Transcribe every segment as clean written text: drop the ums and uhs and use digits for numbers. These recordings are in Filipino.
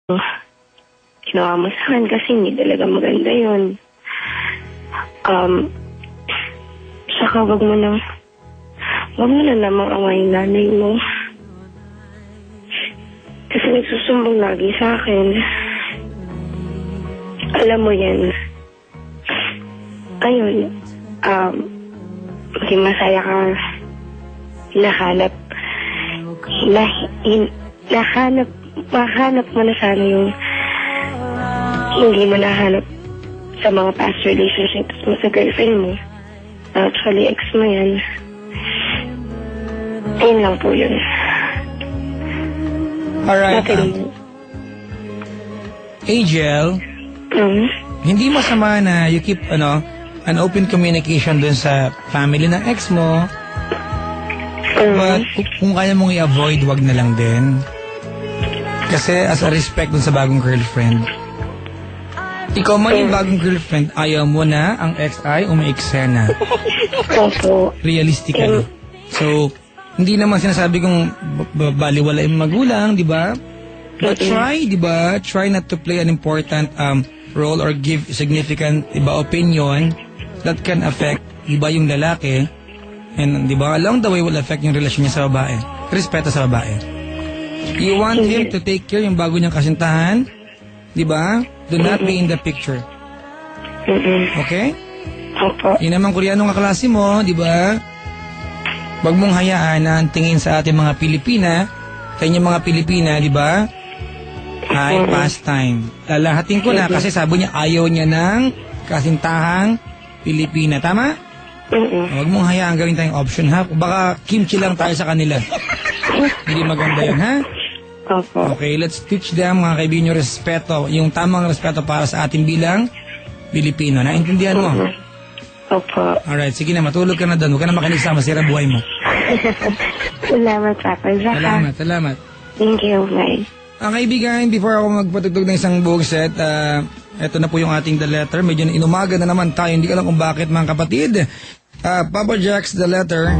ginawa mo sa akin kasi hindi talaga maganda yun. Saka wag mo na namang awayin nanay mo. Kasi nagsusumbong lagi sa akin. Alam mo yan. Ayun, maging masaya ka. Mahanap mo na sana yung hindi mo nahanap sa mga past relationships mo sa girlfriend mo. Actually, ex mo yan. Ayun lang po yun. Alright. Angel, hindi masama na you keep an open communication dun sa family ng ex mo. But kung kaya mong i-avoid, wag na lang din. Kasi as a respect dun sa bagong girlfriend, ikaw man yung bagong girlfriend, ayaw mo na ang ex ay umieksena. Realistically. So, hindi naman sinasabi kong baliwala yung magulang, di ba? But try, di ba? Try not to play an important role or give significant opinion that can affect iba yung lalaki. And di ba, along the way will affect yung relasyon niya sa babae. Respeto sa babae. You want him to take care yung bago niyang kasintahan, di ba? Do not be in the picture. Okay? Yun naman Koreanong kaklase mo, di ba? Wag mong hayaan na ang tingin sa ating mga Pilipina, sa inyong mga Pilipina, di ba? Ay pastime. Lalahatin ko na kasi sabi niya ayaw niya ng kasintahang Pilipina. Tama? Wag mong hayaan gawin tayong option, ha? Baka kimchi lang tayo sa kanila. Hindi maganda yun, ha? Okay, let's teach them, mga kaibigan, yung respeto. Yung tamang respeto para sa atin bilang Pilipino. Naintindihan mo? Opo. Alright, sige na, matulog ka na doon. Huwag ka na makinig sa masira buhay mo. Salamat, Papa. Salamat. Thank you, bye. Ang kaibigan, before ako magpatugtog ng isang buong set, eto na po yung ating The Letter. Medyo inumaga na naman tayo. Hindi alam kung bakit, mga kapatid. Papa Jack's The Letter.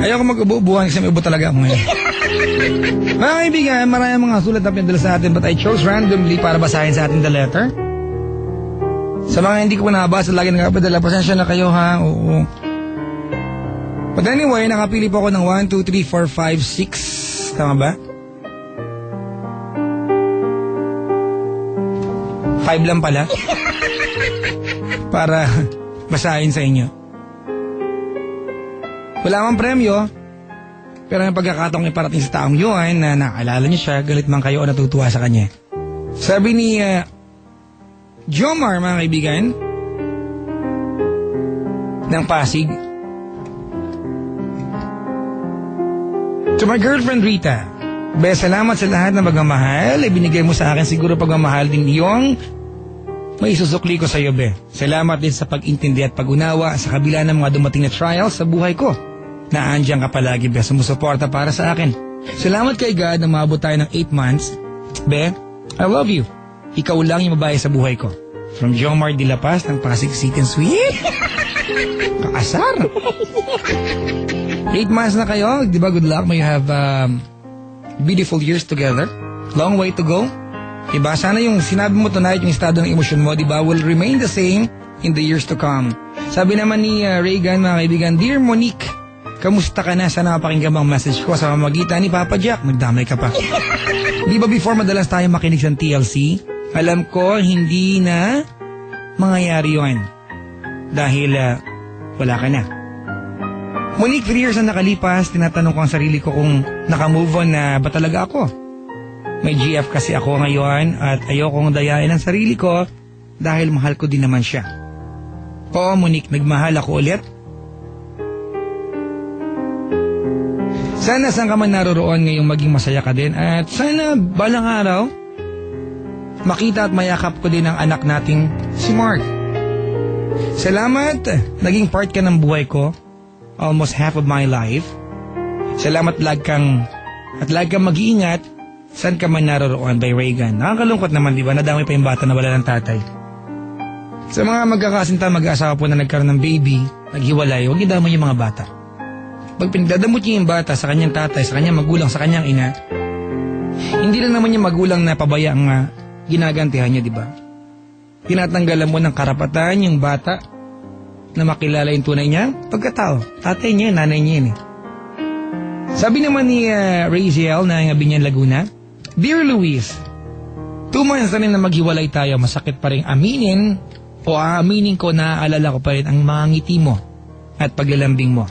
Ayoko mag-ubuhan kasi may ubo talaga ako ngayon. Mga kaibigan, maraming mga sulat na pinadala sa atin but I chose randomly para basahin sa atin The Letter. Sa mga hindi ko nabasa, lagi nakapadala, pasensya na kayo, ha? Oo. But anyway, nakapili po ako ng 1, 2, 3, 4, 5, 6. Tama ba? 5 lang pala. Para basahin sa inyo. Wala mang premyo, pero may pagkakataong iparating sa taong yun na nakaalala niyo siya, galit man kayo o natutuwa sa kanya. Sabi ni Jomar, mga kaibigan, ng Pasig. To my girlfriend Rita, salamat sa lahat ng pagmamahal. Ibinigay mo sa akin siguro pagmamahal din yung may isusukli ko sa iyo, be. Salamat din sa pag-intindi at pag-unawa sa kabila ng mga dumating na trials sa buhay ko. Naandyan ka palagi, be, sumusuporta para sa akin. Salamat kay God na maabot tayo ng 8 months. Be, I love you. Ikaw lang yung babae sa buhay ko. From Jomar de la Paz ng Pasig City and Sweet. Kaasar. 8 months na kayo, di ba? Good luck. May you have beautiful years together. Long way to go. Diba? Sana yung sinabi mo tonight, yung estado ng emosyon mo, diba, will remain the same in the years to come. Sabi naman ni Reagan, mga kaibigan, Dear Monique, kamusta ka na? Sana mapakinggan mo ang message ko sa mamagitan ni Papa Jack. Nagdamay ka pa. Di ba before madalas tayo makinig sa TLC? Alam ko, hindi na mangyayari yun. Dahil wala ka na. Monique, 3 years na nakalipas, tinatanong ko ang sarili ko kung nakamove on na ba talaga ako. May GF kasi ako ngayon at ayokong dayain ang sarili ko dahil mahal ko din naman siya. Oo, Monique, nagmahal ako ulit. Sana saan ka man naroroon ngayong maging masaya ka din at sana balang araw makita at mayakap ko din ang anak nating si Mark. Salamat, naging part ka ng buhay ko, almost half of my life. Salamat lag kang mag-iingat Saan Ka Man Naroroon by Reagan. Nakakalungkot naman, di ba? Nadamay pa yung bata na wala ng tatay. Sa mga magkakasinta, mag-aasawa po na nagkaroon ng baby, naghiwalay, huwag idamay yung mga bata. Pag pinagdadamot niyo yung bata sa kanyang tatay, sa kanyang magulang, sa kanyang ina, hindi lang naman yung magulang na pabaya ang ginagantihan niya, di ba? Tinatanggalan mo ng karapatan yung bata na makilala yung tunay niya pagkatao. Tatay niya, nanay niya yun eh. Sabi naman ni Raziel na ng Binyan, Laguna, Dear Luis, 2 months na rin na maghiwalay tayo, masakit pa rin aminin o aaminin ko na aalala ko pa rin ang mga ngiti mo at paglalambing mo.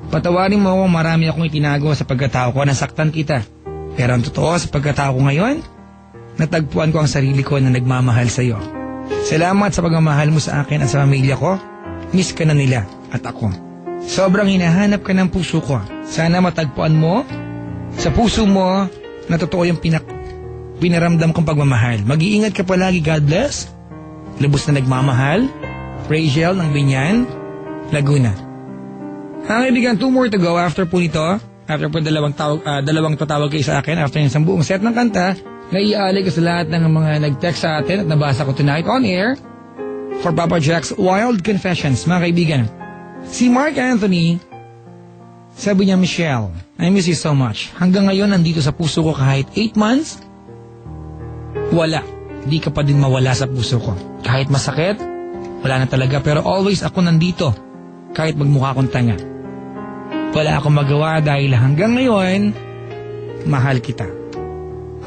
Patawarin mo ako, marami akong itinago sa pagkatao ko, nasaktan kita. Pero ang totoo, sa pagkatao ko ngayon, natagpuan ko ang sarili ko na nagmamahal sa iyo. Salamat sa pagmamahal mo sa akin at sa pamilya ko. Miss ka na nila at ako. Sobrang hinahanap ka ng puso ko. Sana matagpuan mo sa puso mo na totoo yung pinaramdam kong pagmamahal. Mag-iingat ka palagi, God bless. Lubos na nagmamahal, Rachel ng Binyan, Laguna. Mga kaibigan, 2 more to go after po nito. After po dalawang tatawag kayo sa akin after yung buong set ng kanta, naiaalay ko sa lahat ng mga nag-text sa atin at nabasa ko tonight on air for Papa Jack's Wild Confessions. Mga kaibigan, si Mark Anthony, sabi niya, Michelle, I miss you so much. Hanggang ngayon, nandito sa puso ko kahit 8 months, wala. Di ka pa din mawala sa puso ko. Kahit masakit, wala na talaga. Pero always ako nandito, kahit magmukha kong tanga. Wala akong magawa dahil hanggang ngayon, mahal kita.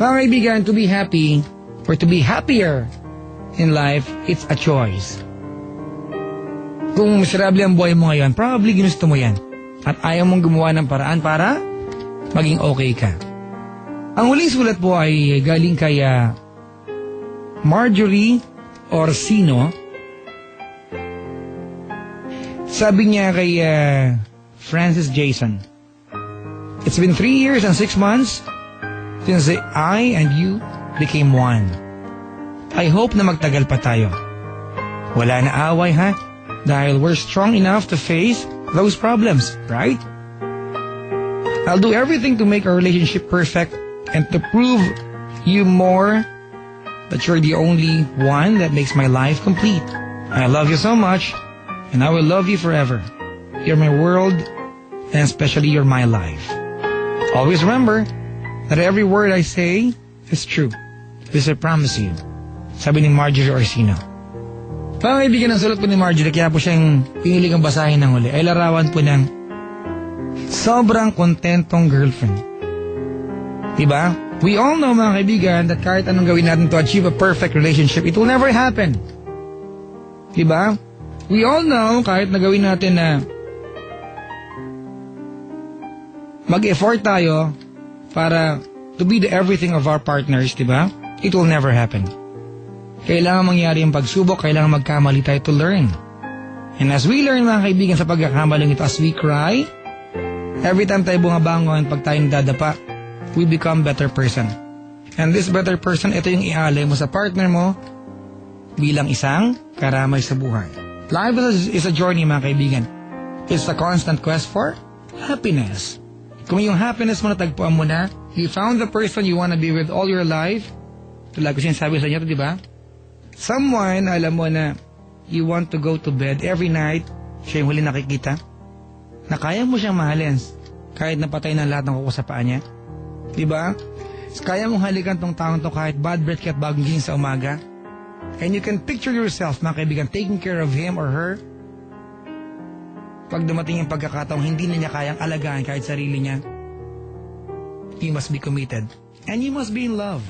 Mga kaibigan, to be happy or to be happier in life, it's a choice. Kung miserable ang buhay mo ngayon, probably ginusto mo yan. At ayaw mong gumawa ng paraan para maging okay ka. Ang huling sulat po ay galing kay Marjorie Orsino. Sabi niya kay Francis Jason, It's been 3 years and 6 months since I and you became one. I hope na magtagal pa tayo. Wala na away ha? Dahil we're strong enough to face those problems, right? I'll do everything to make our relationship perfect and to prove you more that you're the only one that makes my life complete. I love you so much and I will love you forever. You're my world and especially you're my life. Always remember that every word I say is true. This I promise you. Sabi ni Marjorie Orsino. Mga kaibigan, ang sulat po ni Marjorie, kaya po siyang pinili kang basahin ng huli, ay larawan po ng sobrang kontentong girlfriend. Diba? We all know, mga kaibigan, that kahit anong gawin natin to achieve a perfect relationship, it will never happen. Diba? We all know, kahit nagawin natin na mag-effort tayo para to be the everything of our partners, diba? It will never happen. Kailangan mangyari yung pagsubok, kailangan magkamali tayo to learn. And as we learn, mga kaibigan, sa pagkakamaling ito, as we cry, every time tayo bumabangon, pag tayo nadadapa, we become better person. And this better person, ito yung ialay mo sa partner mo bilang isang karamay sa buhay. Life is a journey, mga kaibigan. It's a constant quest for happiness. Kung yung happiness mo natagpuan mo na, you found the person you wanna be with all your life, tulad ko sinasabi sa inyo, di ba? Someone, alam mo na you want to go to bed every night, siya yung huli nakikita, na kaya mo siyang mahalin kahit napatay na lahat ng kuko sa paa niya. Diba? Kaya mong halikan tong taong to kahit bad breath ka at bagong gising sa umaga. And you can picture yourself, mga kaibigan, taking care of him or her. Pag dumating yung pagkakataong hindi na niya kayang alagaan kahit sarili niya, you must be committed. And you must be in love.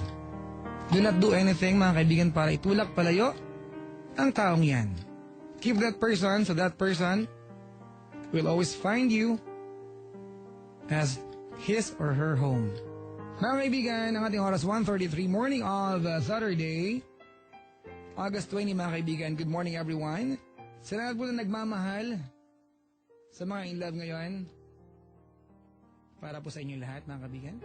Do not do anything, mga kaibigan, para itulak palayo ang taong yan. Keep that person so that person will always find you as his or her home. Mga kaibigan, ang ating oras 1:33, morning of Saturday, August 20, mga kaibigan. Good morning, everyone. Sa lahat po na nagmamahal, sa mga in love ngayon, para po sa inyong lahat, mga kaibigan.